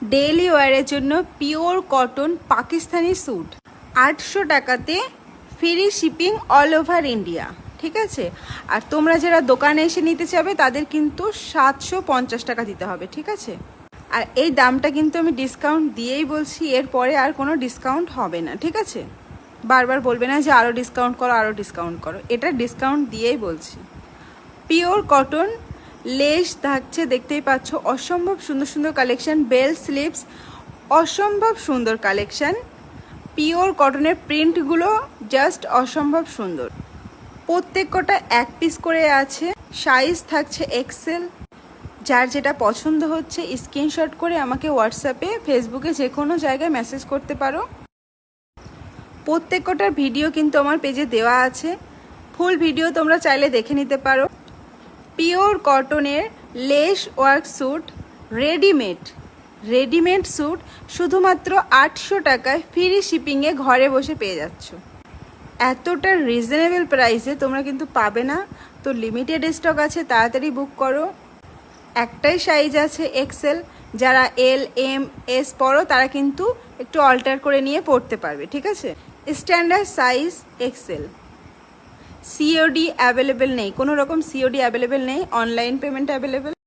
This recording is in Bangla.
ডেইলি ওয়ারের জন্য পিওর কটন পাকিস্তানি স্যুট 800 টাকাতে free shipping all over India. ঠিক আছে, আর তোমরা যারা দোকানে এসে নিতে চাবে তাদের কিন্তু 750 টাকা দিতে হবে। ঠিক আছে, আর এই দামটা কিন্তু আমি ডিসকাউন্ট দিয়েই বলছি, এরপরে আর কোনো ডিসকাউন্ট হবে না। ঠিক আছে, বারবার বলবে না যে আরও ডিসকাউন্ট করো আরও ডিসকাউন্ট করো, এটা ডিসকাউন্ট দিয়েই বলছি। পিওর কটন লেস থাকছে, দেখতেই পাচ্ছ, অসম্ভব সুন্দর সুন্দর কালেকশন, বেল স্লিভস, অসম্ভব সুন্দর কালেকশন। পিওর কটনের প্রিন্টগুলো জাস্ট অসম্ভব সুন্দর। প্রত্যেক কটা এক পিস করে আছে, সাইজ থাকছে এক্সেল। যার যেটা পছন্দ হচ্ছে স্ক্রিনশট করে আমাকে হোয়াটসঅ্যাপে, ফেসবুকে যে কোনো জায়গায় মেসেজ করতে পারো। প্রত্যেক কটার ভিডিও কিন্তু আমার পেজে দেওয়া আছে, ফুল ভিডিও তোমরা চাইলে দেখে নিতে পারো। পিওর কটনের lace work suit, readymade suit শুধুমাত্র 800 টাকায় ফ্রি শিপিংয়ে ঘরে বসে পেয়ে যাচ্ছ। এতটা রিজনেবল প্রাইসে তোমরা কিন্তু পাবে না। তো লিমিটেড স্টক আছে, তাড়াতাড়ি বুক করো। একটাই সাইজ আছে এক্সেল, যারা এল এম এস পরো তারা কিন্তু একটু অল্টার করে নিয়ে পড়তে পারবে। ঠিক আছে, standard size Excel. COD available নেই, কোনো রকম সিওডি অ্যাভেলেবেল নেই, অনলাইন পেমেন্ট অ্যাভেলেবেল।